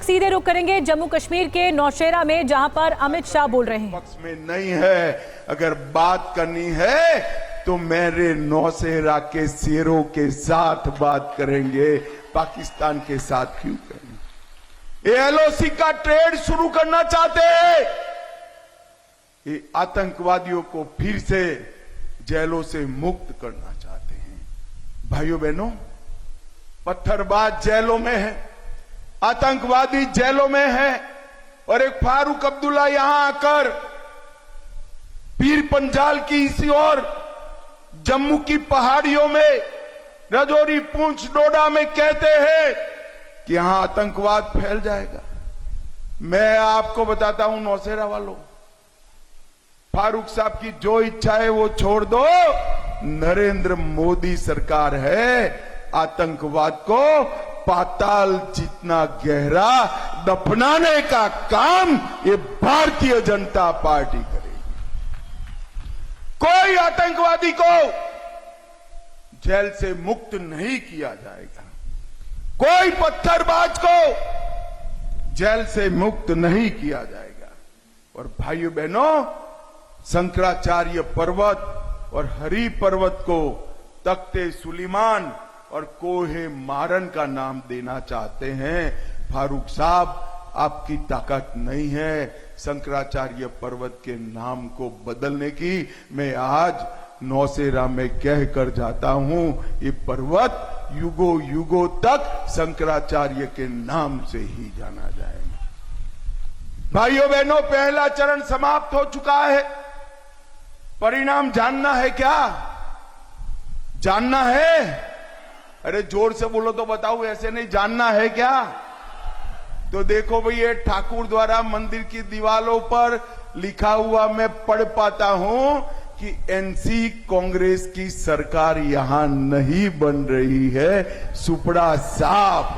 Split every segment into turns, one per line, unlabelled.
सीधे रुख करेंगे जम्मू कश्मीर के नौशेरा में, जहां पर अमित शाह बोल रहे हैं।
पक्ष में नहीं है, अगर बात करनी है तो मेरे नौशेरा के शेरों के साथ बात करेंगे, पाकिस्तान के साथ क्यों करेंगे? ये एलओसी का ट्रेड शुरू करना चाहते हैं, ये आतंकवादियों को फिर से जेलों से मुक्त करना चाहते हैं। भाइयों बहनों, पत्थरबाज जेलों में है, आतंकवादी जेलों में है, और एक फारूक अब्दुल्ला यहां आकर पीर पंजाल की इसी ओर जम्मू की पहाड़ियों में, राजौरी, पुंछ, डोडा में कहते हैं कि यहां आतंकवाद फैल जाएगा। मैं आपको बताता हूं नौशेरा वालों, फारूक साहब की जो इच्छा है वो छोड़ दो। नरेंद्र मोदी सरकार है, आतंकवाद को पाताल जितना गहरा दफनाने का काम ये भारतीय जनता पार्टी करेगी। कोई आतंकवादी को जेल से मुक्त नहीं किया जाएगा, कोई पत्थरबाज को जेल से मुक्त नहीं किया जाएगा। और भाइयों बहनों, शंकराचार्य पर्वत और हरि पर्वत को तख्ते सुलेमान और कोहे मारन का नाम देना चाहते हैं। फारूक साहब, आपकी ताकत नहीं है शंकराचार्य पर्वत के नाम को बदलने की। मैं आज नौशेरा में कह कर जाता हूं, ये पर्वत युगों युगों तक शंकराचार्य के नाम से ही जाना जाएगा। भाइयों बहनों, पहला चरण समाप्त हो चुका है। परिणाम जानना है क्या? जानना है? अरे जोर से बोलो तो बताओ, ऐसे नहीं। जानना है क्या? तो देखो भाई, ये ठाकुर द्वारा मंदिर की दीवारों पर लिखा हुआ मैं पढ़ पाता हूं कि एनसी कांग्रेस की सरकार यहां नहीं बन रही है, सुपड़ा साफ।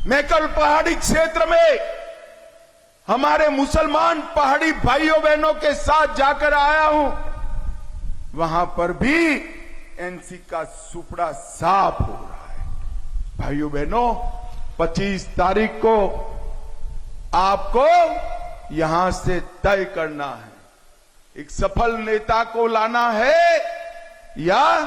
मैं कल पहाड़ी क्षेत्र में हमारे मुसलमान पहाड़ी भाइयों बहनों के साथ जाकर आया हूं, वहां पर भी एनसी का सुपड़ा साफ हो रहा है। भाइयों बहनों, 25 तारीख को आपको यहां से तय करना है, एक सफल नेता को लाना है या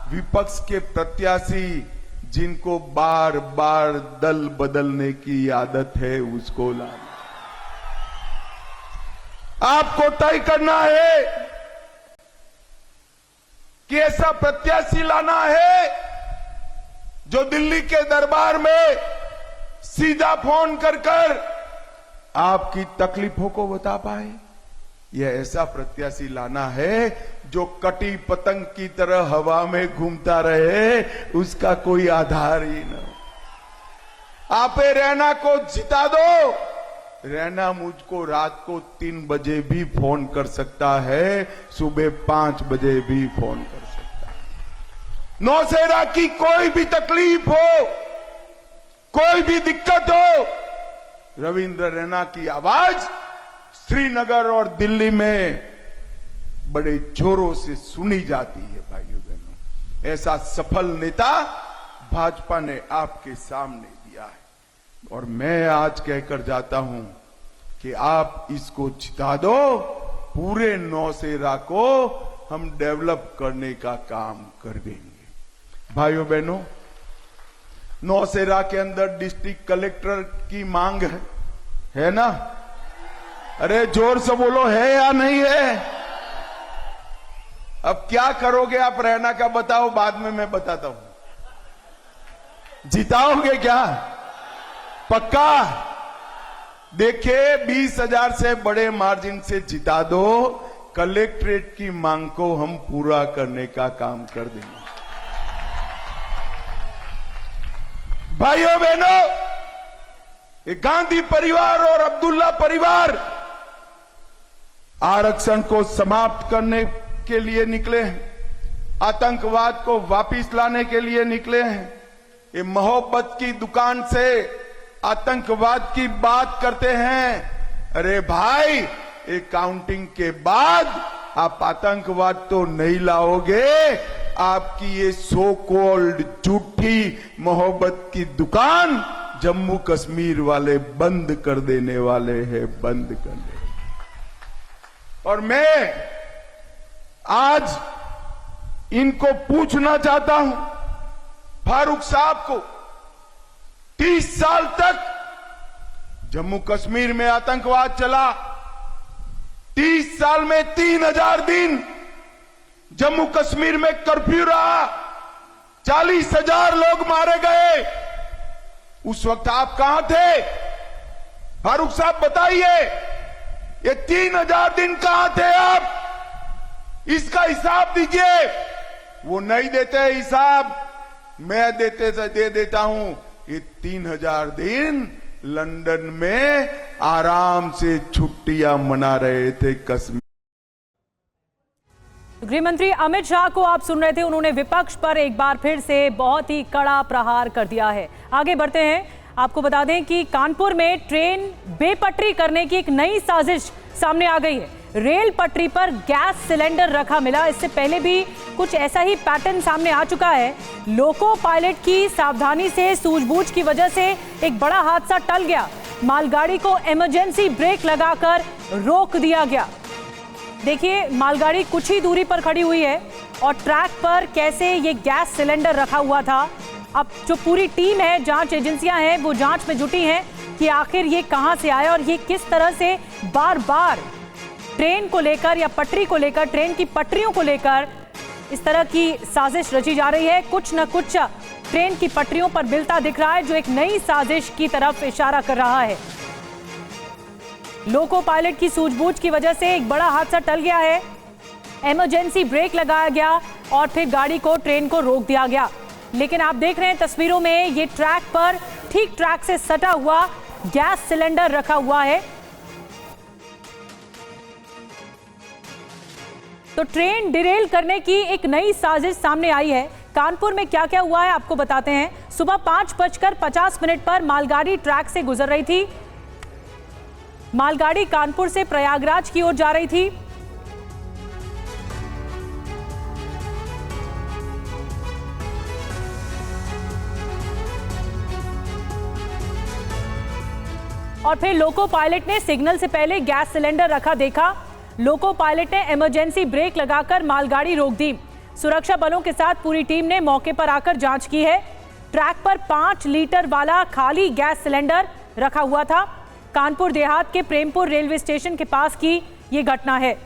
विपक्ष के प्रत्याशी जिनको बार बार दल बदलने की आदत है उसको लाना। आपको तय करना है कि ऐसा प्रत्याशी लाना है जो दिल्ली के दरबार में सीधा फोन कर कर आपकी तकलीफों को बता पाए। यह ऐसा प्रत्याशी लाना है जो कटी पतंग की तरह हवा में घूमता रहे, उसका कोई आधार ही न हो। आप रैना को जिता दो, रैना मुझको रात को 3 बजे भी फोन कर सकता है, सुबह 5 बजे भी फोन कर सकता है। नौशेरा की कोई भी तकलीफ हो, कोई भी दिक्कत हो, रविंद्र रैना की आवाज श्रीनगर और दिल्ली में बड़े जोरों से सुनी जाती है। भाइयों बहनों, ऐसा सफल नेता भाजपा ने आपके सामने दिया है, और मैं आज कहकर जाता हूं कि आप इसको जिता दो। पूरे नौशेरा को हम डेवलप करने का काम कर देंगे। भाइयों बहनों, नौशेरा के अंदर डिस्ट्रिक्ट कलेक्टर की मांग है ना? अरे जोर से बोलो, है या नहीं है? अब क्या करोगे आप रैना का बताओ, बाद में मैं बताता हूं। जिताओगे क्या? पक्का? देखिए, 20,000 से बड़े मार्जिन से जिता दो, कलेक्ट्रेट की मांग को हम पूरा करने का काम कर देंगे। भाइयों बहनों, ये गांधी परिवार और अब्दुल्ला परिवार आरक्षण को समाप्त करने के लिए निकले हैं, आतंकवाद को वापिस लाने के लिए निकले हैं। ये मोहब्बत की दुकान से आतंकवाद की बात करते हैं। अरे भाई, एक काउंटिंग के बाद आप आतंकवाद तो नहीं लाओगे, आपकी ये सो कॉल्ड झूठी मोहब्बत की दुकान जम्मू कश्मीर वाले बंद कर देने वाले हैं, बंद कर दे। और मैं आज इनको पूछना चाहता हूं, फारूक साहब को, 30 साल तक जम्मू कश्मीर में आतंकवाद चला, 30 साल में 3000 दिन जम्मू कश्मीर में कर्फ्यू रहा, 40,000 लोग मारे गए। उस वक्त आप कहां थे? फारूक साहब बताइए, ये 3000 दिन कहां थे आप? इसका हिसाब दीजिए। वो नहीं देते हिसाब, मैं दे देता हूं। ये 3000 दिन लंदन में आराम से छुट्टियां मना रहे थे कश्मीर।
गृह मंत्री अमित शाह को आप सुन रहे थे, उन्होंने विपक्ष पर एक बार फिर से बहुत ही कड़ा प्रहार कर दिया है। आगे बढ़ते हैं, आपको बता दें कि कानपुर में ट्रेन बेपटरी करने की एक नई साजिश सामने आ गई है। रेल पटरी पर गैस सिलेंडर रखा मिला। इससे पहले भी कुछ ऐसा ही पैटर्न सामने आ चुका है। लोको पायलट की सावधानी से, सूझबूझ की वजह से एक बड़ा हादसा टल गया। मालगाड़ी को इमरजेंसी ब्रेक लगाकर रोक दिया गया। देखिए, मालगाड़ी कुछ ही दूरी पर खड़ी हुई है और ट्रैक पर कैसे ये गैस सिलेंडर रखा हुआ था। अब जो पूरी टीम है, जांच एजेंसियां हैं, वो जांच में जुटी हैं कि आखिर ये कहां से आया और ये किस तरह से बार बार ट्रेन को लेकर या पटरी को लेकर, ट्रेन की पटरियों को लेकर इस तरह की साजिश रची जा रही है। कुछ न कुछ ट्रेन की पटरियों पर मिलता दिख रहा है, जो एक नई साजिश की तरफ इशारा कर रहा है। लोको पायलट की सूझबूझ की वजह से एक बड़ा हादसा टल गया है। इमरजेंसी ब्रेक लगाया गया और फिर गाड़ी को, ट्रेन को रोक दिया गया। लेकिन आप देख रहे हैं तस्वीरों में, ये ट्रैक पर ठीक ट्रैक से सटा हुआ गैस सिलेंडर रखा हुआ है। तो ट्रेन डिरेल करने की एक नई साजिश सामने आई है। कानपुर में क्या क्या हुआ है आपको बताते हैं। सुबह 5:50 पर मालगाड़ी ट्रैक से गुजर रही थी। मालगाड़ी कानपुर से प्रयागराज की ओर जा रही थी। और फिर लोको पायलट ने सिग्नल से पहले गैस सिलेंडर रखा देखा। लोको पायलट ने इमरजेंसी ब्रेक लगाकर मालगाड़ी रोक दी। सुरक्षा बलों के साथ पूरी टीम ने मौके पर आकर जांच की है। ट्रैक पर 5 लीटर वाला खाली गैस सिलेंडर रखा हुआ था। कानपुर देहात के प्रेमपुर रेलवे स्टेशन के पास की यह घटना है।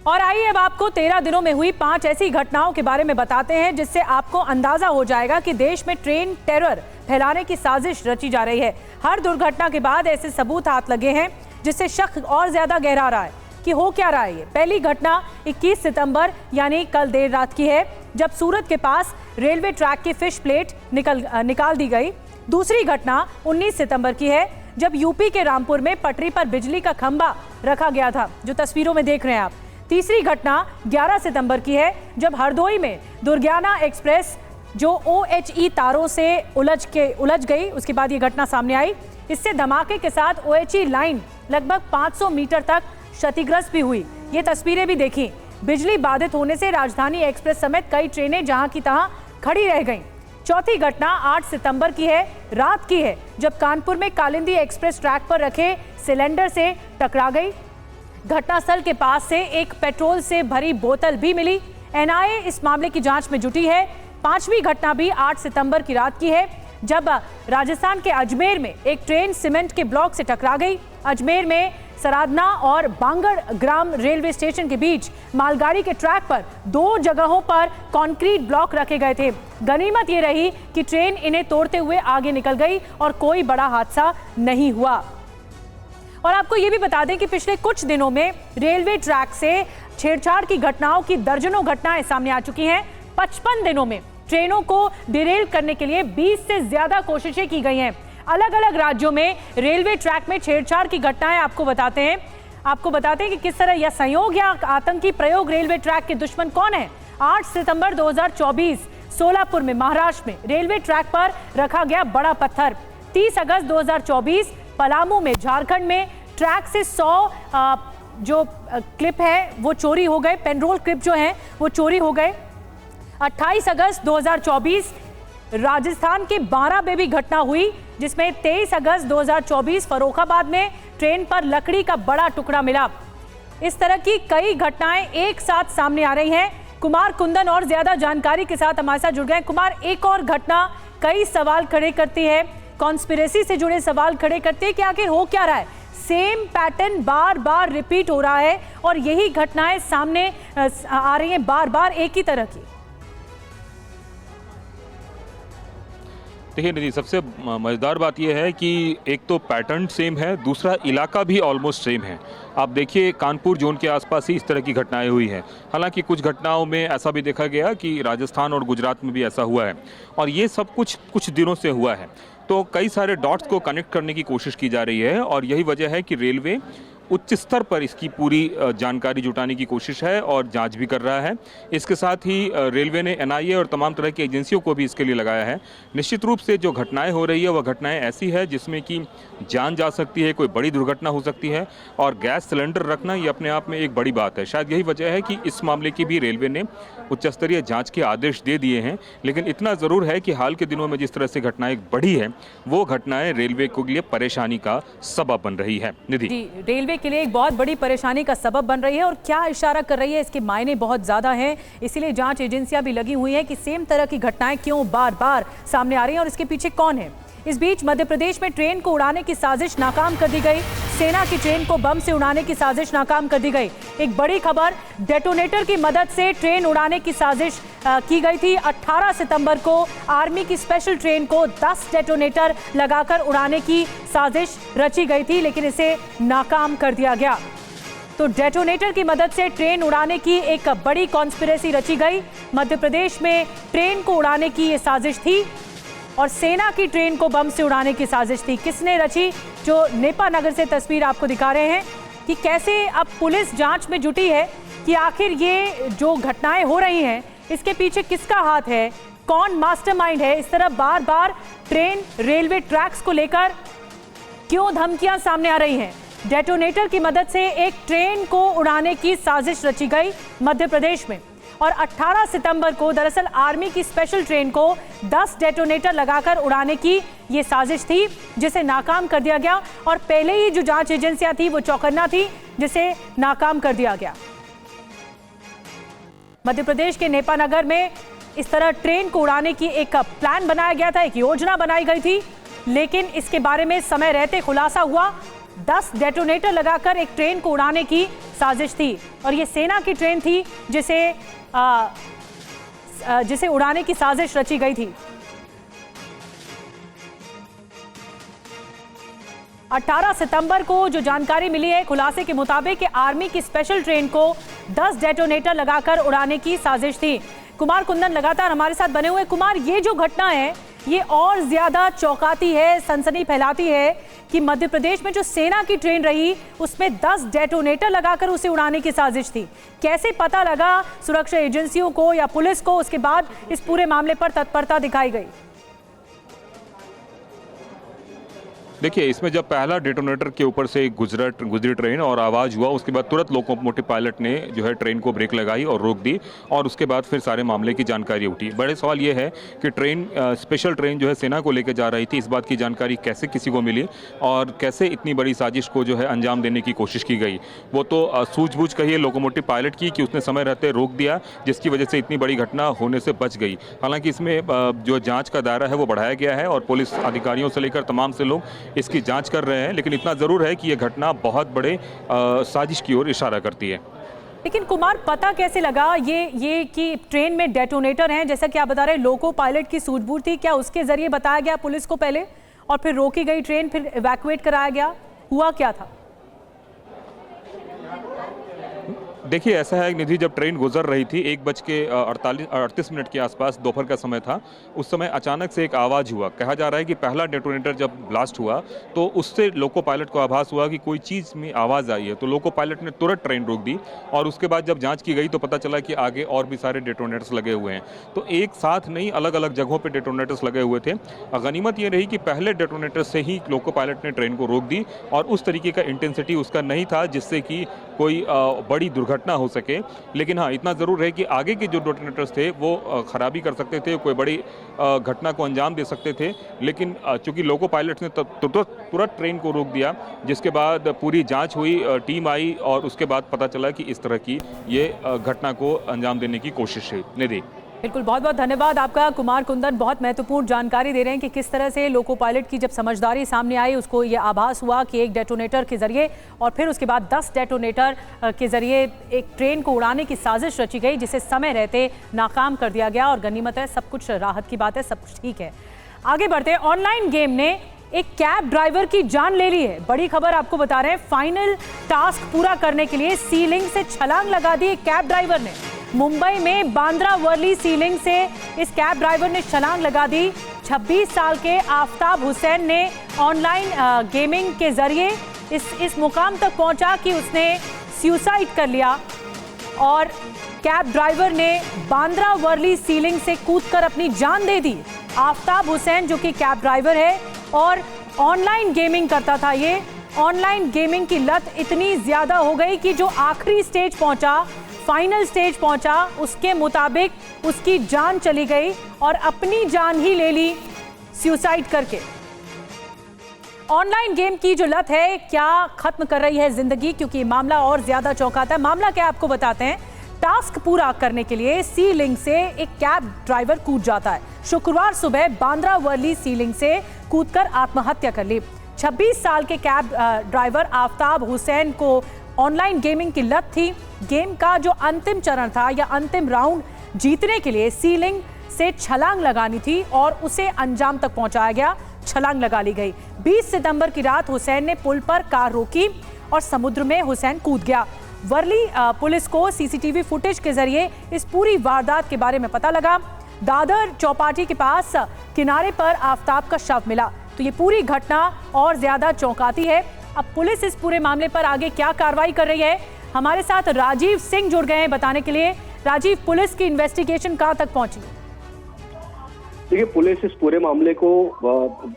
और आइए अब आपको 13 दिनों में हुई 5 ऐसी घटनाओं के बारे में बताते हैं, जिससे आपको अंदाजा हो जाएगा कि देश में ट्रेन टेरर फैलाने की साजिश रची जा रही है। हर दुर्घटना के बाद ऐसे सबूत हाथ लगे हैं, जिससे शक और ज्यादा गहरा रहा है कि हो क्या रहा है। ये पहली घटना 21 सितंबर यानी कल देर रात की है, जब सूरत के पास रेलवे ट्रैक की फिश प्लेट निकाल दी गई। दूसरी घटना 19 सितंबर की है, जब यूपी के रामपुर में पटरी पर बिजली का खंभा रखा गया था, जो तस्वीरों में देख रहे हैं आप। तीसरी घटना 11 सितंबर की है, जब हरदोई में दुर्गाना एक्सप्रेस जो OHE तारों से उलझ गई, उसके बाद ये घटना सामने आई। इससे धमाके के साथ OHE लाइन लगभग 500 मीटर तक क्षतिग्रस्त भी हुई। ये तस्वीरें भी देखी। बिजली बाधित होने से राजधानी एक्सप्रेस समेत कई ट्रेनें जहां की तहां खड़ी रह गईं। चौथी घटना 8 सितंबर की है, रात की है, जब कानपुर में कालिंदी एक्सप्रेस ट्रैक पर रखे सिलेंडर से टकरा गई। घटनास्थल के पास से एक पेट्रोल से भरी बोतल भी मिली। NIA इस मामले की जांच में जुटी है। पांचवी घटना भी 8 सितंबर की रात की है, जब राजस्थान के अजमेर में एक ट्रेन सीमेंट के ब्लॉक से टकरा गई। अजमेर में सरादना और बांगड़ ग्राम रेलवे स्टेशन के बीच मालगाड़ी के ट्रैक पर 2 जगहों पर कंक्रीट ब्लॉक रखे गए थे। गनीमत ये रही कि ट्रेन इन्हें तोड़ते हुए आगे निकल गई और कोई बड़ा हादसा नहीं हुआ। और आपको ये भी बता दें कि पिछले कुछ दिनों में रेलवे ट्रैक से छेड़छाड़ की घटनाओं की दर्जनों घटनाएं सामने आ चुकी हैं। 55 दिनों में ट्रेनों को डिरेल करने के लिए 20 से ज्यादा कोशिशें की गई हैं। अलग अलग राज्यों में रेलवे ट्रैक में छेड़छाड़ की घटनाएं आपको बताते हैं कि किस तरह यह संयोग या आतंकी प्रयोग रेलवे ट्रैक के दुश्मन कौन है। 8 सितंबर 2024 सोलापुर में, महाराष्ट्र में रेलवे ट्रैक पर रखा गया बड़ा पत्थर। 30 अगस्त 2024 पलामू में, झारखंड में ट्रैक से 100 जो क्लिप है वो चोरी हो गए, पेनरोल क्लिप जो हैं वो चोरी हो गए। 28 अगस्त 2024 राजस्थान के 12 में भी घटना हुई, जिसमें 23 अगस्त 2024 फर्रुखाबाद में ट्रेन पर लकड़ी का बड़ा टुकड़ा मिला। इस तरह की कई घटनाएं एक साथ सामने आ रही हैं। कुमार कुंदन और ज्यादा जानकारी के साथ हमारे साथ जुड़ गए। कुमार, एक और घटना कई सवाल खड़े करती है, कॉन्स्पिरेसी से जुड़े सवाल खड़े करती है कि आखिर हो क्या रहा है। सेम पैटर्न बार बार रिपीट हो रहा है और यही घटनाएं सामने आ रही हैं बार बार एक ही तरह की।
देखिए निधि, सबसे मज़ेदार बात यह है कि एक तो पैटर्न सेम है, दूसरा इलाका भी ऑलमोस्ट सेम है। आप देखिए कानपुर जोन के आसपास ही इस तरह की घटनाएं हुई हैं। हालांकि कुछ घटनाओं में ऐसा भी देखा गया कि राजस्थान और गुजरात में भी ऐसा हुआ है, और ये सब कुछ दिनों से हुआ है। तो कई सारे डॉट्स को कनेक्ट करने की कोशिश की जा रही है, और यही वजह है कि रेलवे उच्च स्तर पर इसकी पूरी जानकारी जुटाने की कोशिश है और जांच भी कर रहा है। इसके साथ ही रेलवे ने एनआईए और तमाम तरह की एजेंसियों को भी इसके लिए लगाया है। निश्चित रूप से जो घटनाएं हो रही है वह घटनाएं ऐसी है जिसमें कि जान जा सकती है, कोई बड़ी दुर्घटना हो सकती है, और गैस सिलेंडर रखना ये अपने आप में एक बड़ी बात है। शायद यही वजह है कि इस मामले की भी रेलवे ने उच्च स्तरीय जाँच के आदेश दे दिए हैं। लेकिन इतना ज़रूर है कि हाल के दिनों में जिस तरह से घटनाएं बढ़ी है, वो घटनाएं रेलवे के लिए परेशानी का सबब बन रही है। निधि,
रेलवे के लिए एक बहुत बड़ी परेशानी का सबब बन रही है, और क्या इशारा कर रही है इसके मायने बहुत ज्यादा हैं। इसीलिए जांच एजेंसियां भी लगी हुई हैं कि सेम तरह की घटनाएं क्यों बार बार सामने आ रही हैं और इसके पीछे कौन है। इस बीच मध्य प्रदेश में ट्रेन को उड़ाने की साजिश नाकाम कर दी गई। सेना की ट्रेन को बम से उड़ाने की साजिश नाकाम कर दी गई। एक बड़ी खबर, डेटोनेटर की मदद से ट्रेन उड़ाने की साजिश की गई थी। 18 सितंबर को आर्मी की स्पेशल ट्रेन को 10 डेटोनेटर लगाकर उड़ाने की साजिश रची गई थी, लेकिन इसे नाकाम कर दिया गया। तो डेटोनेटर की मदद से ट्रेन उड़ाने की एक बड़ी कॉन्स्पिरेसी रची गई। मध्य प्रदेश में ट्रेन को उड़ाने की ये साजिश थी और सेना की ट्रेन को बम से उड़ाने की साजिश थी। किसने रची? जो नेपा नगर से तस्वीर आपको दिखा रहे हैं कि कैसे अब पुलिस जांच में जुटी है कि आखिर ये जो घटनाएं हो रही हैं इसके पीछे किसका हाथ है, कौन मास्टरमाइंड है। इस तरह बार बार ट्रेन रेलवे ट्रैक्स को लेकर क्यों धमकियां सामने आ रही हैं। डेटोनेटर की मदद से एक ट्रेन को उड़ाने की साजिश रची गई मध्य प्रदेश में, और 18 सितंबर को दरअसल आर्मी की स्पेशल ट्रेन को 10 डेटोनेटर लगाकर उड़ाने की ये साजिश थी, जिसे नाकाम कर दिया गया। और पहले ही जो जांच एजेंसियां थी वो चौकन्ना थी, जिसे नाकाम कर दिया गया। मध्य प्रदेश के नेपा नगर में इस तरह ट्रेन को उड़ाने की एक प्लान बनाया गया था, एक योजना बनाई गई थी, लेकिन इसके बारे में समय रहते खुलासा हुआ 10 डेटोनेटर लगाकर एक ट्रेन को उड़ाने की साजिश थी, और ये सेना की ट्रेन थी जिसे उड़ाने की साजिश रची गई थी। 18 सितंबर को जो जानकारी मिली है, खुलासे के मुताबिक कि आर्मी की स्पेशल ट्रेन को 10 डेटोनेटर लगाकर उड़ाने की साजिश थी। कुमार कुंदन लगातार हमारे साथ बने हुए। कुमार, ये जो घटना है ये और ज्यादा चौंकाती है, सनसनी फैलाती है कि मध्य प्रदेश में जो सेना की ट्रेन रही उसमें 10 डेटोनेटर लगाकर उसे उड़ाने की साजिश थी। कैसे पता लगा सुरक्षा एजेंसियों को या पुलिस को, उसके बाद इस पूरे मामले पर तत्परता दिखाई गई?
देखिए, इसमें जब पहला डेटोनेटर के ऊपर से गुजरी ट्रेन और आवाज़ हुआ, उसके बाद तुरंत लोकोमोटिव पायलट ने जो है ट्रेन को ब्रेक लगाई और रोक दी, और उसके बाद फिर सारे मामले की जानकारी उठी। बड़े सवाल ये है कि ट्रेन स्पेशल ट्रेन जो है सेना को लेकर जा रही थी, इस बात की जानकारी कैसे किसी को मिली और कैसे इतनी बड़ी साजिश को जो है अंजाम देने की कोशिश की गई। वो तो सूझबूझ कहिए लोकोमोटिव पायलट की कि उसने समय रहते रोक दिया, जिसकी वजह से इतनी बड़ी घटना होने से बच गई। हालांकि इसमें जो जाँच का दायरा है वो बढ़ाया गया है और पुलिस अधिकारियों से लेकर तमाम से लोग इसकी जांच कर रहे हैं, लेकिन इतना जरूर है कि यह घटना बहुत बड़े साजिश की ओर इशारा करती है।
लेकिन कुमार, पता कैसे लगा ये कि ट्रेन में डेटोनेटर हैं? जैसा कि आप बता रहे हैं लोको पायलट की सूझबूझ थी, क्या उसके जरिए बताया गया पुलिस को पहले और फिर रोकी गई ट्रेन, फिर इवैक्यूएट कराया गया? हुआ क्या था?
देखिए ऐसा है निधि, जब ट्रेन गुजर रही थी 1:38 के आसपास दोपहर का समय था, उस समय अचानक से एक आवाज़ हुआ। कहा जा रहा है कि पहला डेटोनेटर जब ब्लास्ट हुआ तो उससे लोको पायलट को आभास हुआ कि कोई चीज़ में आवाज़ आई है, तो लोको पायलट ने तुरंत ट्रेन रोक दी और उसके बाद जब जांच की गई तो पता चला कि आगे और भी सारे डेटोनेटर्स लगे हुए हैं। तो एक साथ नहीं, अलग अलग जगहों पर डेटोनेटर्स लगे हुए थे। गनीमत ये रही कि पहले डेटोनेटर से ही लोको पायलट ने ट्रेन को रोक दी और उस तरीके का इंटेंसिटी उसका नहीं था जिससे कि कोई बड़ी दुर्घटना हो सके। लेकिन हाँ, इतना ज़रूर है कि आगे के जो डेटोनेटर्स थे वो खराबी कर सकते थे, कोई बड़ी घटना को अंजाम दे सकते थे। लेकिन चूंकि लोको पायलट्स ने तुरंत ट्रेन को रोक दिया, जिसके बाद पूरी जांच हुई, टीम आई और उसके बाद पता चला कि इस तरह की ये घटना को अंजाम देने की कोशिश है। निधि,
बिल्कुल, बहुत बहुत धन्यवाद आपका कुमार कुंदन। बहुत महत्वपूर्ण जानकारी दे रहे हैं कि किस तरह से लोको पायलट की जब समझदारी सामने आई, उसको ये आभास हुआ कि एक डेटोनेटर के जरिए और फिर उसके बाद 10 डेटोनेटर के जरिए एक ट्रेन को उड़ाने की साजिश रची गई, जिसे समय रहते नाकाम कर दिया गया। और गनीमत है, सब कुछ राहत की बात है, सब कुछ ठीक है। आगे बढ़ते, ऑनलाइन गेम ने एक कैब ड्राइवर की जान ले ली है। बड़ी खबर आपको बता रहे हैं, फाइनल टास्क पूरा करने के लिए सीलिंग से छलांग लगा दी एक कैब ड्राइवर ने। मुंबई में बांद्रा वर्ली सीलिंग से इस कैब ड्राइवर ने छलांग लगा दी। 26 साल के आफताब हुसैन ने ऑनलाइन गेमिंग के जरिए इस मुकाम तक पहुंचा कि उसने सुसाइड कर लिया और कैब ड्राइवर ने बांद्रा वर्ली सीलिंग से कूदकर अपनी जान दे दी। आफताब हुसैन जो कि कैब ड्राइवर है और ऑनलाइन गेमिंग करता था, ये ऑनलाइन गेमिंग की लत इतनी ज्यादा हो गई कि जो आखिरी स्टेज पहुंचा, फाइनल स्टेज पहुंचा, उसके मुताबिक उसकी जान चली गई और अपनी जान ही ले ली सुसाइड करके। ऑनलाइन गेम की जो लत है क्या खत्म कर रही है जिंदगी, क्योंकि मामला और ज्यादा चौंकाता है। मामला क्या आपको बताते हैं। टास्क पूरा करने के लिए सी लिंक से एक कैब ड्राइवर कूद जाता है। शुक्रवार सुबह बांद्रा वर्ली सी लिंक से कूदकर आत्महत्या कर ली। 26 साल के कैब ड्राइवर आफताब हुसैन को ऑनलाइन गेमिंग की लत थी। गेम का जो अंतिम चरण था या अंतिम राउंड जीतने के लिए सीलिंग से छलांग लगानी थी और उसे अंजाम तक पहुंचाया गया। छलांग लगा ली गई। 20 सितंबर की रात हुसैन ने पुल पर कार रोकी और समुद्र में हुसैन कूद गया। वर्ली पुलिस को सीसीटीवी फुटेज के जरिए इस पूरी वारदात के बारे में पता लगा। दादर चौपाटी के पास किनारे पर आफताब का शव मिला। तो ये पूरी घटना और ज्यादा चौंकाती है। अब पुलिस इस पूरे मामले पर आगे क्या कार्रवाई कर रही है, हमारे साथ राजीव सिंह जुड़ गए हैं बताने के लिए। राजीव, पुलिस की इन्वेस्टिगेशन कहां तक पहुंची?
देखिए, पुलिस इस पूरे मामले को,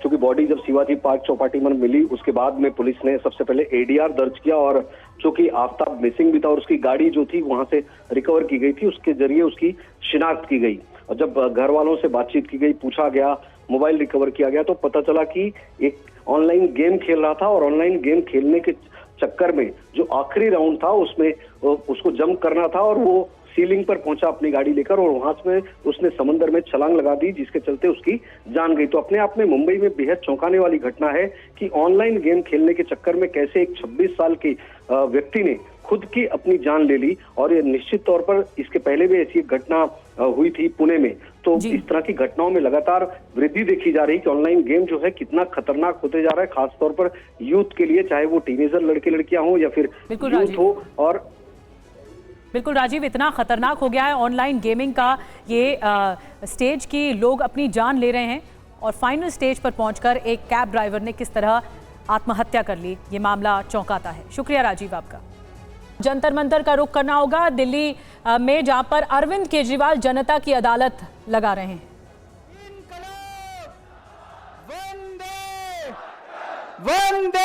चूंकि बॉडी जब शिवाजी पार्क चौपाटी में मिली उसके बाद में पुलिस ने सबसे पहले एडीआर दर्ज किया और चूंकि आफताब मिसिंग भी था और उसकी गाड़ी जो थी वहां से रिकवर की गई थी, उसके जरिए उसकी शिनाख्त की गई। और जब घर वालों से बातचीत की गई, पूछा गया, मोबाइल रिकवर किया गया, तो पता चला कि एक ऑनलाइन गेम खेल रहा था और ऑनलाइन गेम खेलने के चक्कर में जो आखिरी राउंड था उसमें उसको जंप करना था और वो सीलिंग पर पहुंचा अपनी गाड़ी लेकर और वहां से उसने समंदर में छलांग लगा दी, जिसके चलते उसकी जान गई। तो अपने आप में मुंबई में बेहद चौंकाने वाली घटना है कि ऑनलाइन गेम खेलने के चक्कर में कैसे एक 26 साल के व्यक्ति ने खुद की अपनी जान ले ली। और ये निश्चित तौर पर इसके पहले भी ऐसी एक घटना हुई थी पुणे में। तो इस तरह की घटनाओं में लगातार वृद्धि देखी जा रही है कि ऑनलाइन गेम जो है कितना खतरनाक होते जा रहा है, खासतौर पर यूथ के लिए, चाहे वो टीनेजर लड़के लड़कियां हो या फिर यूथ हो। और
बिल्कुल राजीव, इतना खतरनाक हो गया है ऑनलाइन गेमिंग का ये स्टेज की लोग अपनी जान ले रहे हैं और फाइनल स्टेज पर पहुंचकर एक कैब ड्राइवर ने किस तरह आत्महत्या कर ली, ये मामला चौंकाता है। शुक्रिया राजीव आपका। जंतर मंतर का रुख करना होगा दिल्ली में, जहां पर अरविंद केजरीवाल जनता की अदालत लगा रहे हैं।
वंदे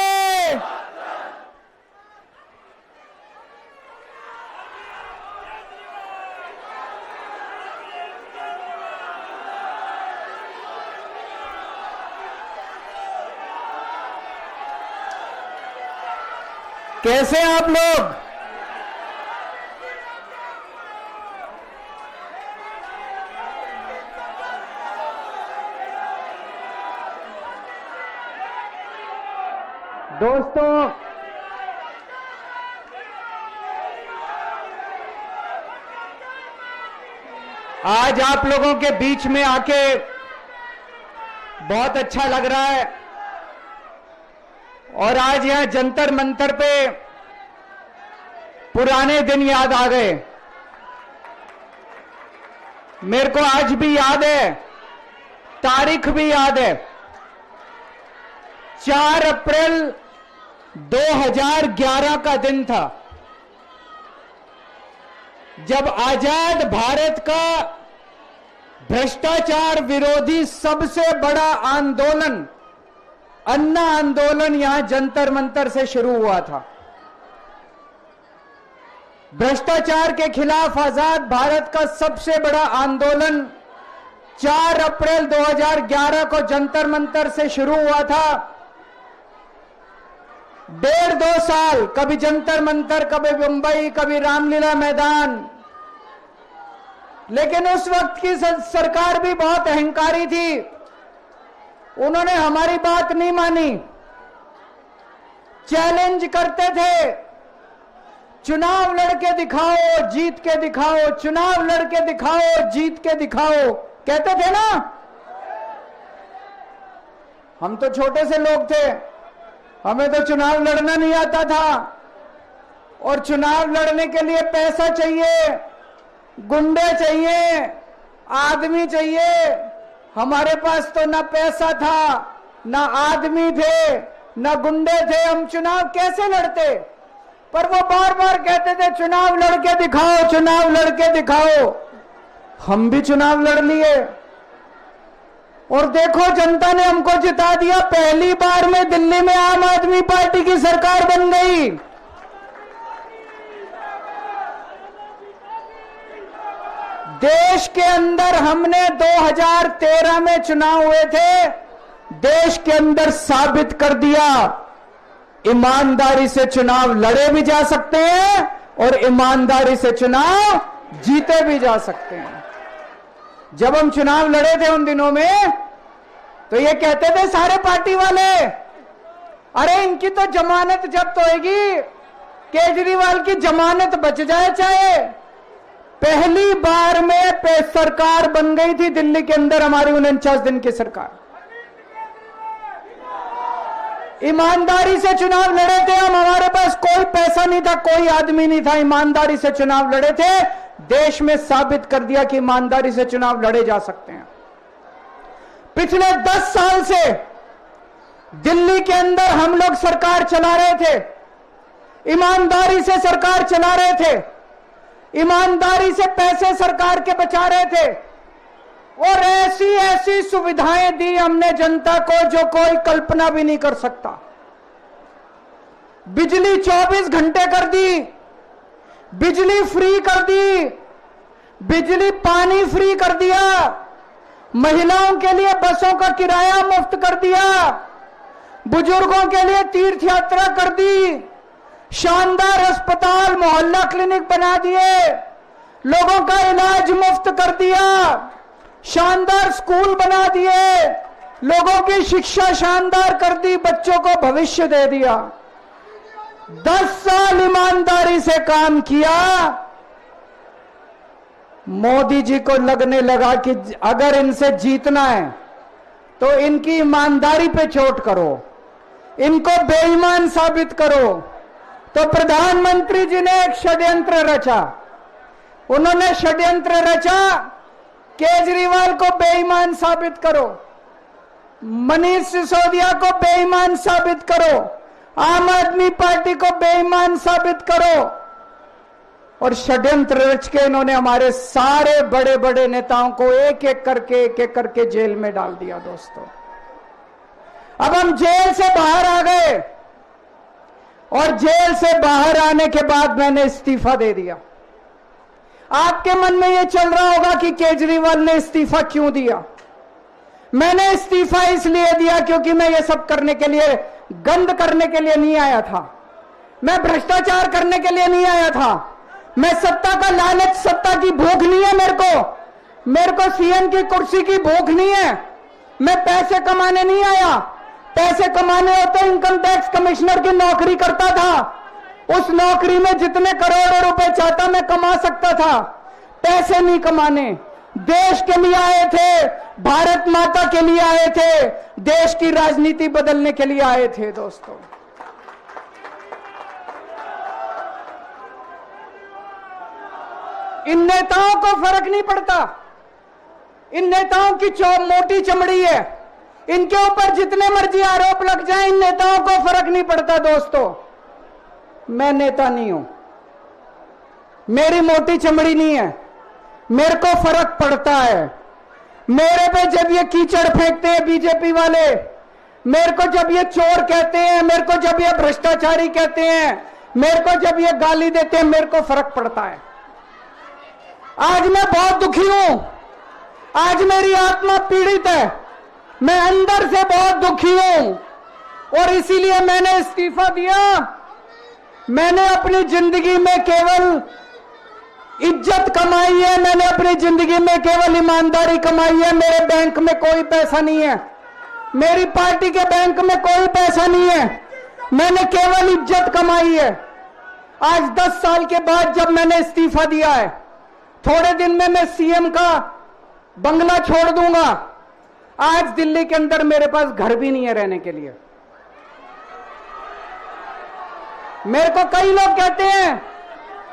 कैसे आप लोग? दोस्तों, आज आप लोगों के बीच में आके बहुत अच्छा लग रहा है और आज यहां जंतर मंतर पे पुराने दिन याद आ गए। मेरे को आज भी याद है, तारीख भी याद है। 4 अप्रैल 2011 का दिन था, जब आजाद भारत का भ्रष्टाचार विरोधी सबसे बड़ा आंदोलन, अन्ना आंदोलन, यहां जंतर मंतर से शुरू हुआ था। भ्रष्टाचार के खिलाफ आजाद भारत का सबसे बड़ा आंदोलन 4 अप्रैल 2011 को जंतर मंतर से शुरू हुआ था। 1.5-2 साल, कभी जंतर मंतर, कभी मुंबई, कभी रामलीला मैदान। लेकिन उस वक्त की सरकार भी बहुत अहंकारी थी, उन्होंने हमारी बात नहीं मानी, चैलेंज करते थे, चुनाव लड़के दिखाओ, जीत के दिखाओ, चुनाव लड़के दिखाओ, जीत के दिखाओ, कहते थे ना। हम तो छोटे से लोग थे, हमें तो चुनाव लड़ना नहीं आता था, और चुनाव लड़ने के लिए पैसा चाहिए, गुंडे चाहिए, आदमी चाहिए। हमारे पास तो ना पैसा था, ना आदमी थे, ना गुंडे थे, हम चुनाव कैसे लड़ते? पर वो बार बार कहते थे चुनाव लड़के दिखाओ, चुनाव लड़के दिखाओ। हम भी चुनाव लड़ लिए, और देखो जनता ने हमको जिता दिया। पहली बार में दिल्ली में आम आदमी पार्टी की सरकार बन गई। देश के अंदर हमने 2013 में चुनाव हुए थे, देश के अंदर साबित कर दिया ईमानदारी से चुनाव लड़े भी जा सकते हैं और ईमानदारी से चुनाव जीते भी जा सकते हैं। जब हम चुनाव लड़े थे उन दिनों में, तो ये कहते थे सारे पार्टी वाले, अरे इनकी तो जमानत जब्त होएगी, केजरीवाल की जमानत बच जाए चाहे। पहली बार में सरकार बन गई थी दिल्ली के अंदर हमारी 49 दिन की सरकार। ईमानदारी से चुनाव लड़े थे हम, हमारे पास कोई पैसा नहीं था, कोई आदमी नहीं था, ईमानदारी से चुनाव लड़े थे। देश में साबित कर दिया कि ईमानदारी से चुनाव लड़े जा सकते हैं। पिछले 10 साल से दिल्ली के अंदर हम लोग सरकार चला रहे थे, ईमानदारी से सरकार चला रहे थे, ईमानदारी से पैसे सरकार के बचा रहे थे, और ऐसी ऐसी सुविधाएं दी हमने जनता को जो कोई कल्पना भी नहीं कर सकता। बिजली 24 घंटे कर दी, बिजली फ्री कर दी, बिजली पानी फ्री कर दिया, महिलाओं के लिए बसों का किराया मुफ्त कर दिया, बुजुर्गों के लिए तीर्थ यात्रा कर दी, शानदार अस्पताल मोहल्ला क्लिनिक बना दिए, लोगों का इलाज मुफ्त कर दिया, शानदार स्कूल बना दिए, लोगों की शिक्षा शानदार कर दी, बच्चों को भविष्य दे दिया। 10 साल ईमानदारी से काम किया। मोदी जी को लगने लगा कि अगर इनसे जीतना है तो इनकी ईमानदारी पे चोट करो, इनको बेईमान साबित करो। तो प्रधानमंत्री जी ने एक षड्यंत्र रचा, उन्होंने षड्यंत्र रचा, केजरीवाल को बेईमान साबित करो, मनीष सिसोदिया को बेईमान साबित करो, आम आदमी पार्टी को बेईमान साबित करो, और षड्यंत्र रच के इन्होंने हमारे सारे बड़े बड़े नेताओं को एक एक करके जेल में डाल दिया। दोस्तों, अब हम जेल से बाहर आ गए, और जेल से बाहर आने के बाद मैंने इस्तीफा दे दिया। आपके मन में यह चल रहा होगा कि केजरीवाल ने इस्तीफा क्यों दिया। मैंने इस्तीफा इसलिए दिया क्योंकि मैं ये सब करने के लिए, गंद करने के लिए नहीं आया था, मैं भ्रष्टाचार करने के लिए नहीं आया था, मैं सत्ता का लालच, सत्ता की भूख नहीं है मेरे को सीएम की कुर्सी की भूख नहीं है। मैं पैसे कमाने नहीं आया, पैसे कमाने होते इनकम टैक्स कमिश्नर की नौकरी करता था, उस नौकरी में जितने करोड़ों रुपए चाहता मैं कमा सकता था। पैसे नहीं कमाने, देश के लिए आए थे, भारत माता के लिए आए थे, देश की राजनीति बदलने के लिए आए थे। दोस्तों, इन नेताओं को फर्क नहीं पड़ता। इन नेताओं की मोटी चमड़ी है, इनके ऊपर जितने मर्जी आरोप लग जाएं, इन नेताओं को फर्क नहीं पड़ता। दोस्तों, मैं नेता नहीं हूं, मेरी मोटी चमड़ी नहीं है, मेरे को फर्क पड़ता है। मेरे पे जब ये कीचड़ फेंकते हैं बीजेपी वाले, मेरे को जब ये चोर कहते हैं, मेरे को जब ये भ्रष्टाचारी कहते हैं, मेरे को जब ये गाली देते हैं, मेरे को फर्क पड़ता है। आज मैं बहुत दुखी हूं, आज मेरी आत्मा पीड़ित है, मैं अंदर से बहुत दुखी हूं और इसीलिए मैंने इस्तीफा दिया। मैंने अपनी जिंदगी में केवल इज्जत कमाई है, मैंने अपनी जिंदगी में केवल ईमानदारी कमाई है। मेरे बैंक में कोई पैसा नहीं है, मेरी पार्टी के बैंक में कोई पैसा नहीं है, मैंने केवल इज्जत कमाई है। आज 10 साल के बाद जब मैंने इस्तीफा दिया है, थोड़े दिन में मैं सीएम का बंगला छोड़ दूंगा। आज दिल्ली के अंदर मेरे पास घर भी नहीं है रहने के लिए। मेरे को कई लोग कहते हैं,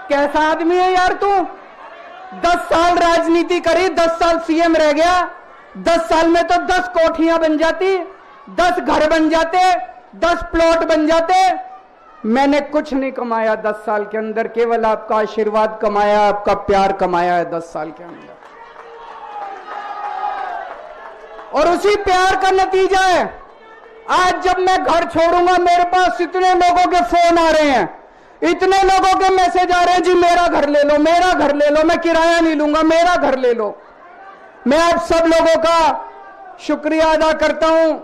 कैसा आदमी है यार तू, 10 साल राजनीति करी, 10 साल सीएम रह गया, 10 साल में तो 10 कोठियां बन जाती, 10 घर बन जाते, 10 प्लॉट बन जाते। मैंने कुछ नहीं कमाया 10 साल के अंदर, केवल आपका आशीर्वाद कमाया, आपका प्यार कमाया है 10 साल के अंदर। और उसी प्यार का नतीजा है आज जब मैं घर छोड़ूंगा, मेरे पास इतने लोगों के फोन आ रहे हैं, इतने लोगों के मैसेज आ रहे हैं, जी मेरा घर ले लो, मेरा घर ले लो, मैं किराया नहीं लूंगा, मेरा घर ले लो। मैं आप सब लोगों का शुक्रिया अदा करता हूं।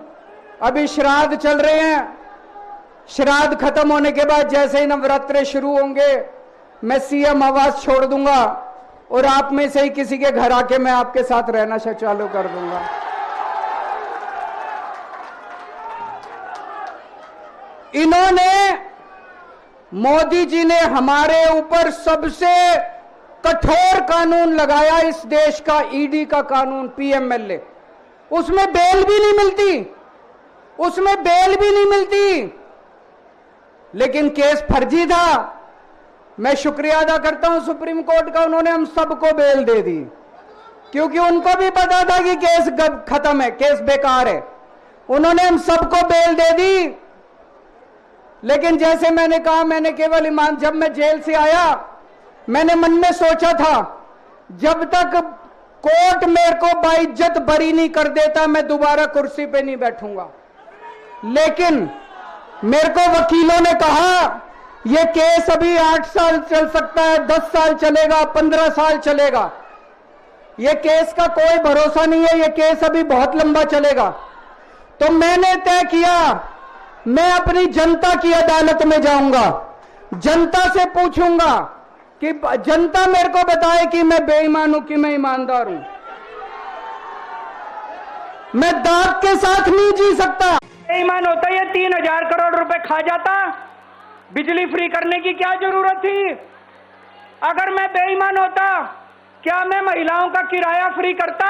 अभी श्राद्ध चल रहे हैं, श्राद्ध खत्म होने के बाद जैसे ही नवरात्रे शुरू होंगे, मैं सीएम आवास छोड़ दूंगा और आप में से ही किसी के घर आके मैं आपके साथ रहना चालू कर दूंगा। इन्होंने, मोदी जी ने हमारे ऊपर सबसे कठोर कानून लगाया, इस देश का ईडी का कानून, पीएमएलए। उसमें बेल भी नहीं मिलती, उसमें बेल भी नहीं मिलती, लेकिन केस फर्जी था। मैं शुक्रिया अदा करता हूं सुप्रीम कोर्ट का, उन्होंने हम सबको बेल दे दी, क्योंकि उनको भी पता था कि केस खत्म है, केस बेकार है। उन्होंने हम सबको बेल दे दी। लेकिन जैसे मैंने कहा, मैंने केवल ईमान, जब मैं जेल से आया, मैंने मन में सोचा था, जब तक कोर्ट मेरे को बाइज्जत बरी नहीं कर देता, मैं दोबारा कुर्सी पे नहीं बैठूंगा। लेकिन मेरे को वकीलों ने कहा, यह केस अभी 8 साल चल सकता है, 10 साल चलेगा, 15 साल चलेगा, यह केस का कोई भरोसा नहीं है, यह केस अभी बहुत लंबा चलेगा। तो मैंने तय किया, मैं अपनी जनता की अदालत में जाऊंगा, जनता से पूछूंगा कि जनता मेरे को बताए कि मैं बेईमान हूं कि मैं ईमानदार हूं। मैं दाग के साथ नहीं जी सकता।
बेईमान होता, ये 3000 करोड़ रुपए खा जाता, बिजली फ्री करने की क्या जरूरत थी? अगर मैं बेईमान होता, क्या मैं महिलाओं का किराया फ्री करता?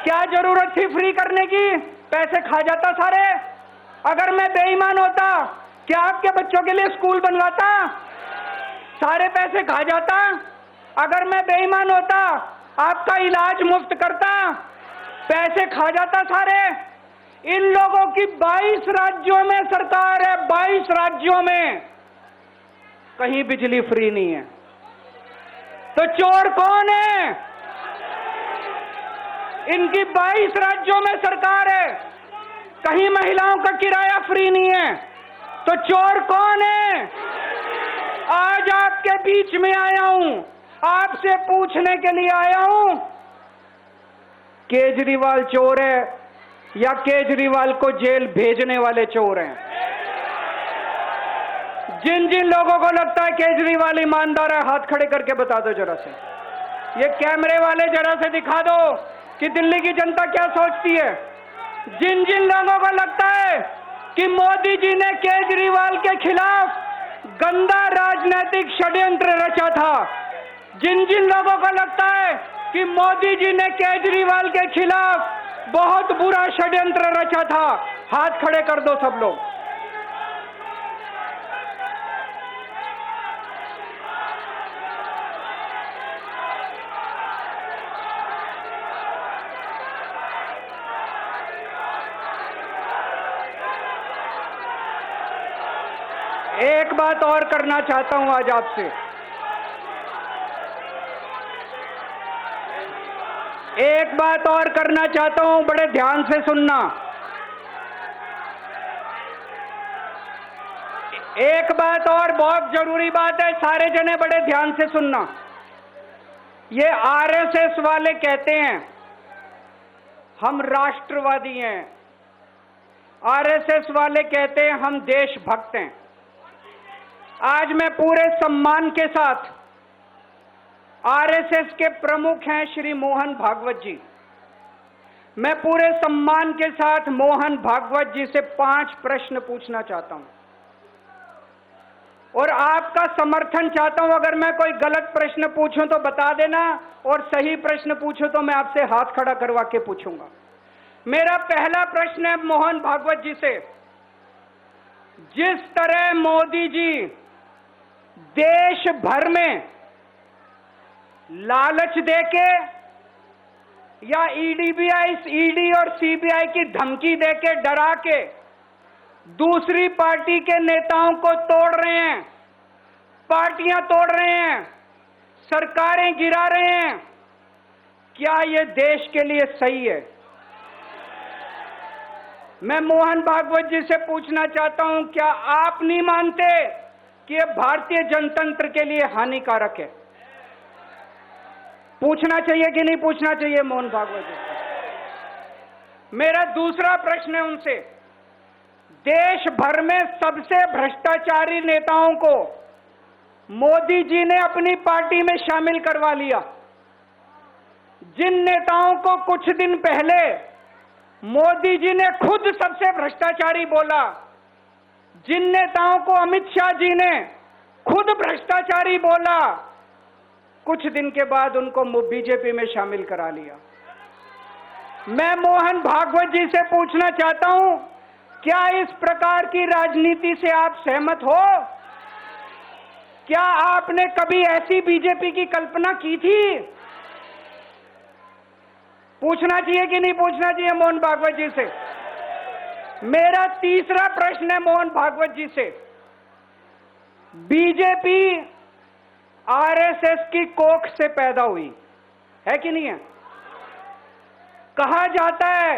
क्या जरूरत थी फ्री करने की? पैसे खा जाता सारे। अगर मैं बेईमान होता, क्या आपके बच्चों के लिए स्कूल बनवाता? सारे पैसे खा जाता। अगर मैं बेईमान होता, आपका इलाज मुफ्त करता, पैसे खा जाता सारे। इन लोगों की 22 राज्यों में सरकार है, 22 राज्यों में कहीं बिजली फ्री नहीं है। तो चोर कौन है? इनकी 22 राज्यों में सरकार है, कहीं महिलाओं का किराया फ्री नहीं है, तो चोर कौन है? आज आपके बीच में आया हूं, आपसे पूछने के लिए आया हूं, केजरीवाल चोर है या केजरीवाल को जेल भेजने वाले चोर हैं? जिन जिन लोगों को लगता है केजरीवाल ईमानदार है, हाथ खड़े करके बता दो जरा से। ये कैमरे वाले जरा से दिखा दो कि दिल्ली की जनता क्या सोचती है। जिन जिन लोगों को लगता है कि मोदी जी ने केजरीवाल के खिलाफ गंदा राजनीतिक षड्यंत्र रचा था, जिन जिन लोगों को लगता है कि मोदी जी ने केजरीवाल के खिलाफ बहुत बुरा षड्यंत्र रचा था, हाथ खड़े कर दो सब लोग। बात और करना चाहता हूं आज आपसे। एक बात और करना चाहता हूं, बड़े ध्यान से सुनना। एक बात और बहुत जरूरी बात है, सारे जने बड़े ध्यान से सुनना। ये आरएसएस वाले कहते हैं हम राष्ट्रवादी हैं, आरएसएस वाले कहते हैं हम देशभक्त हैं। आज मैं पूरे सम्मान के साथ, आरएसएस के प्रमुख हैं श्री मोहन भागवत जी, मैं पूरे सम्मान के साथ मोहन भागवत जी से 5 प्रश्न पूछना चाहता हूं और आपका समर्थन चाहता हूं। अगर मैं कोई गलत प्रश्न पूछूं तो बता देना, और सही प्रश्न पूछूं तो मैं आपसे हाथ खड़ा करवा के पूछूंगा। मेरा पहला प्रश्न है मोहन भागवत जी से। जिस तरह मोदी जी देश भर में लालच देके या ईडी और सीबीआई की धमकी देके, डरा के दूसरी पार्टी के नेताओं को तोड़ रहे हैं, पार्टियां तोड़ रहे हैं, सरकारें गिरा रहे हैं, क्या यह देश के लिए सही है? मैं मोहन भागवत जी से पूछना चाहता हूं, क्या आप नहीं मानते कि यह भारतीय जनतंत्र के लिए हानिकारक है? पूछना चाहिए कि नहीं पूछना चाहिए मोहन भागवत जी? मेरा दूसरा प्रश्न है उनसे, देश भर में सबसे भ्रष्टाचारी नेताओं को मोदी जी ने अपनी पार्टी में शामिल करवा लिया। जिन नेताओं को कुछ दिन पहले मोदी जी ने खुद सबसे भ्रष्टाचारी बोला, जिन नेताओं को अमित शाह जी ने खुद भ्रष्टाचारी बोला, कुछ दिन के बाद उनको बीजेपी में शामिल करा लिया। मैं मोहन भागवत जी से पूछना चाहता हूं, क्या इस प्रकार की राजनीति से आप सहमत हो? क्या आपने कभी ऐसी बीजेपी की कल्पना की थी? पूछना चाहिए कि नहीं पूछना चाहिए मोहन भागवत जी से? मेरा तीसरा प्रश्न है मोहन भागवत जी से। बीजेपी आरएसएस की कोख से पैदा हुई है कि नहीं है? कहा जाता है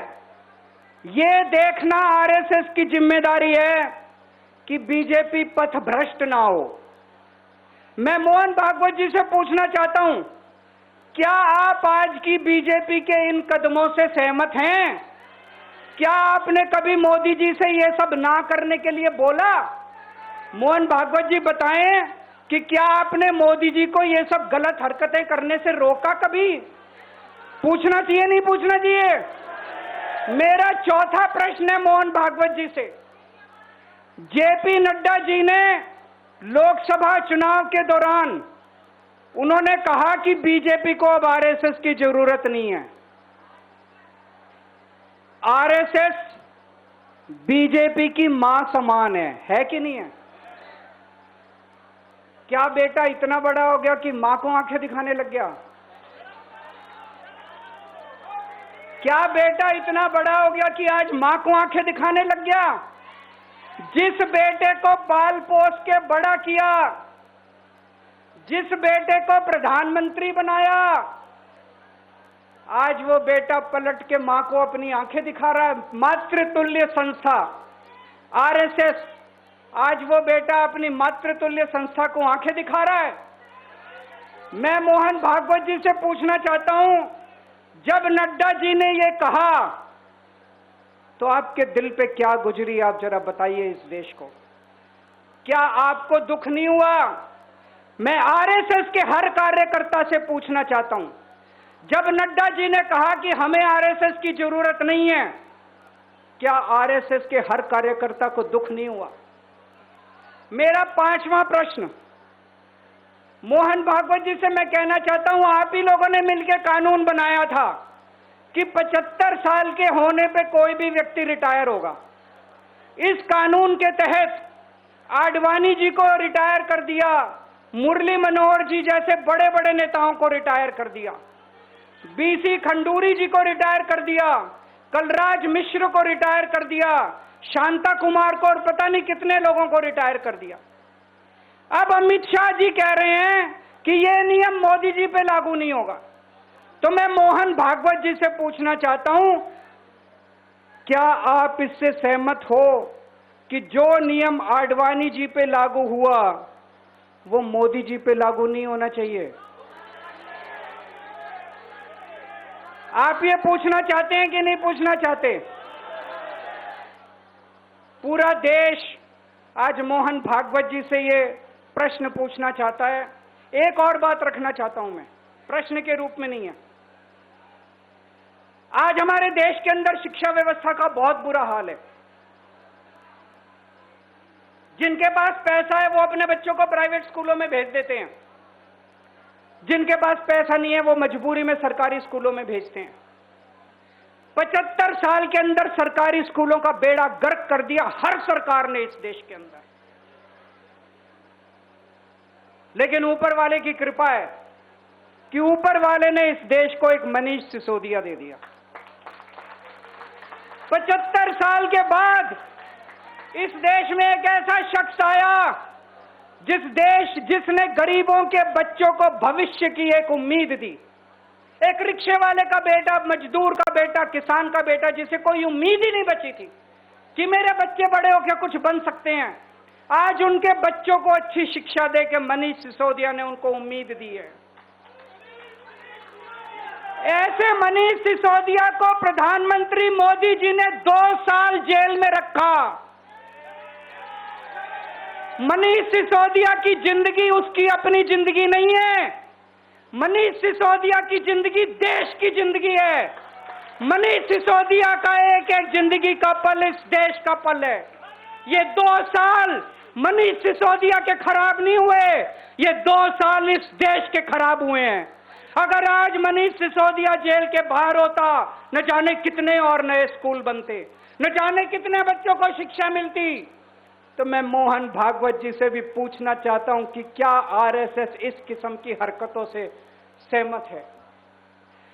ये देखना आरएसएस की जिम्मेदारी है कि बीजेपी पथभ्रष्ट ना हो। मैं मोहन भागवत जी से पूछना चाहता हूं, क्या आप आज की बीजेपी के इन कदमों से सहमत हैं? क्या आपने कभी मोदी जी से ये सब ना करने के लिए बोला? मोहन भागवत जी बताएं कि क्या आपने मोदी जी को ये सब गलत हरकतें करने से रोका कभी? पूछना चाहिए नहीं पूछना चाहिए? मेरा चौथा प्रश्न है मोहन भागवत जी से। जेपी नड्डा जी ने लोकसभा चुनाव के दौरान उन्होंने कहा कि बीजेपी को अब आरएसएस की जरूरत नहीं है। आरएसएस बीजेपी की मां समान है कि नहीं है? क्या बेटा इतना बड़ा हो गया कि मां को आंखें दिखाने लग गया? क्या बेटा इतना बड़ा हो गया कि आज मां को आंखें दिखाने लग गया? जिस बेटे को पाल पोस के बड़ा किया, जिस बेटे को प्रधानमंत्री बनाया, आज वो बेटा पलट के मां को अपनी आंखें दिखा रहा है। मातृतुल्य संस्था आरएसएस, आज वो बेटा अपनी मातृतुल्य संस्था को आंखें दिखा रहा है। मैं मोहन भागवत जी से पूछना चाहता हूं, जब नड्डा जी ने ये कहा तो आपके दिल पे क्या गुजरी, आप जरा बताइए इस देश को। क्या आपको दुख नहीं हुआ? मैं आरएसएस के हर कार्यकर्ता से पूछना चाहता हूं, जब नड्डा जी ने कहा कि हमें आरएसएस की जरूरत नहीं है, क्या आरएसएस के हर कार्यकर्ता को दुख नहीं हुआ? मेरा पांचवा प्रश्न मोहन भागवत जी से मैं कहना चाहता हूं, आप ही लोगों ने मिलकर कानून बनाया था कि 75 साल के होने पे कोई भी व्यक्ति रिटायर होगा। इस कानून के तहत आडवाणी जी को रिटायर कर दिया, मुरली मनोहर जी जैसे बड़े बड़े नेताओं को रिटायर कर दिया, बीसी खंडूरी जी को रिटायर कर दिया, कलराज मिश्र को रिटायर कर दिया, शांता कुमार को और पता नहीं कितने लोगों को रिटायर कर दिया। अब अमित शाह जी कह रहे हैं कि ये नियम मोदी जी पे लागू नहीं होगा। तो मैं मोहन भागवत जी से पूछना चाहता हूं, क्या आप इससे सहमत हो कि जो नियम आडवाणी जी पे लागू हुआ वो मोदी जी पे लागू नहीं होना चाहिए? आप ये पूछना चाहते हैं कि नहीं पूछना चाहते? पूरा देश आज मोहन भागवत जी से ये प्रश्न पूछना चाहता है। एक और बात रखना चाहता हूं मैं, प्रश्न के रूप में नहीं है। आज हमारे देश के अंदर शिक्षा व्यवस्था का बहुत बुरा हाल है। जिनके पास पैसा है वो अपने बच्चों को प्राइवेट स्कूलों में भेज देते हैं, जिनके पास पैसा नहीं है वो मजबूरी में सरकारी स्कूलों में भेजते हैं। 75 साल के अंदर सरकारी स्कूलों का बेड़ा गर्क कर दिया हर सरकार ने इस देश के अंदर। लेकिन ऊपर वाले की कृपा है कि ऊपर वाले ने इस देश को एक मनीष सिसोदिया दे दिया। 75 साल के बाद इस देश में एक ऐसा शख्स आया जिसने गरीबों के बच्चों को भविष्य की एक उम्मीद दी। एक रिक्शे वाले का बेटा, मजदूर का बेटा, किसान का बेटा, जिसे कोई उम्मीद ही नहीं बची थी कि मेरे बच्चे बड़े होकर कुछ बन सकते हैं, आज उनके बच्चों को अच्छी शिक्षा देकर मनीष सिसोदिया ने उनको उम्मीद दी है। ऐसे मनीष सिसोदिया को प्रधानमंत्री मोदी जी ने 2 साल जेल में रखा। मनीष सिसोदिया की जिंदगी उसकी अपनी जिंदगी नहीं है। मनीष सिसोदिया की जिंदगी देश की जिंदगी है। मनीष सिसोदिया का एक एक जिंदगी का पल इस देश का पल है। ये 2 साल मनीष सिसोदिया के खराब नहीं हुए, ये 2 साल इस देश के खराब हुए हैं। अगर आज मनीष सिसोदिया जेल के बाहर होता, न जाने कितने और नए स्कूल बनते, न जाने कितने बच्चों को शिक्षा मिलती। तो मैं मोहन भागवत जी से भी पूछना चाहता हूं कि क्या आरएसएस इस किस्म की हरकतों से सहमत है?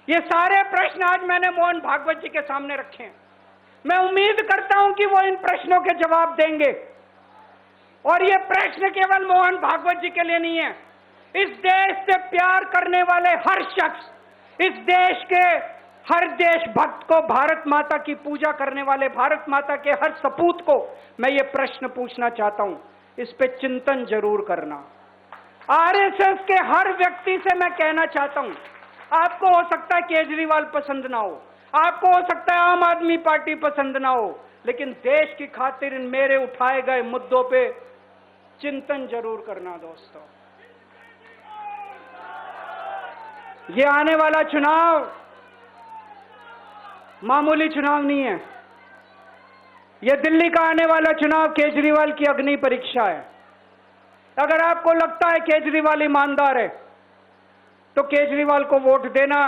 ये सारे प्रश्न आज मैंने मोहन भागवत जी के सामने रखे हैं। मैं उम्मीद करता हूं कि वो इन प्रश्नों के जवाब देंगे। और ये प्रश्न केवल मोहन भागवत जी के लिए नहीं है। इस देश से प्यार करने वाले हर शख्स, इस देश के हर देशभक्त को, भारत माता की पूजा करने वाले भारत माता के हर सपूत को मैं ये प्रश्न पूछना चाहता हूं। इस पे चिंतन जरूर करना। आरएसएस के हर व्यक्ति से मैं कहना चाहता हूं, आपको हो सकता है केजरीवाल पसंद ना हो, आपको हो सकता है आम आदमी पार्टी पसंद ना हो, लेकिन देश की खातिर इन मेरे उठाए गए मुद्दों पे चिंतन जरूर करना दोस्तों। ये आने वाला चुनाव मामूली चुनाव नहीं है। ये दिल्ली का आने वाला चुनाव केजरीवाल की अग्नि परीक्षा है। अगर आपको लगता है केजरीवाल ईमानदार है तो केजरीवाल को वोट देना।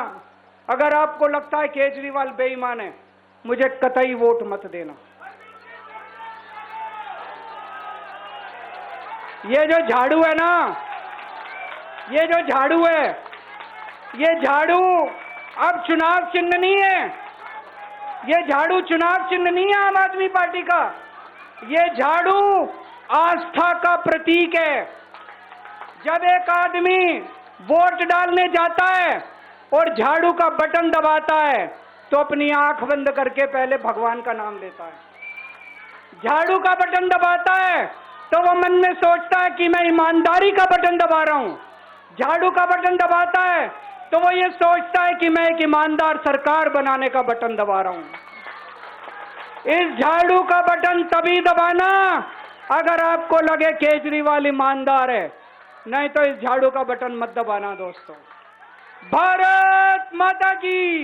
अगर आपको लगता है केजरीवाल बेईमान है, मुझे कतई वोट मत देना। ये जो झाड़ू है ना, ये जो झाड़ू है, ये झाड़ू अब चुनाव चिन्ह नहीं है। ये झाड़ू चुनाव चिन्ह नहीं है आम आदमी पार्टी का। ये झाड़ू आस्था का प्रतीक है। जब एक आदमी वोट डालने जाता है और झाड़ू का बटन दबाता है तो अपनी आंख बंद करके पहले भगवान का नाम लेता है। झाड़ू का बटन दबाता है तो वो मन में सोचता है कि मैं ईमानदारी का बटन दबा रहा हूं। झाड़ू का बटन दबाता है तो वो ये सोचता है कि मैं एक ईमानदार सरकार बनाने का बटन दबा रहा हूं। इस झाड़ू का बटन तभी दबाना अगर आपको लगे केजरीवाल ईमानदार है, नहीं तो इस झाड़ू का बटन मत दबाना दोस्तों। भारत माता की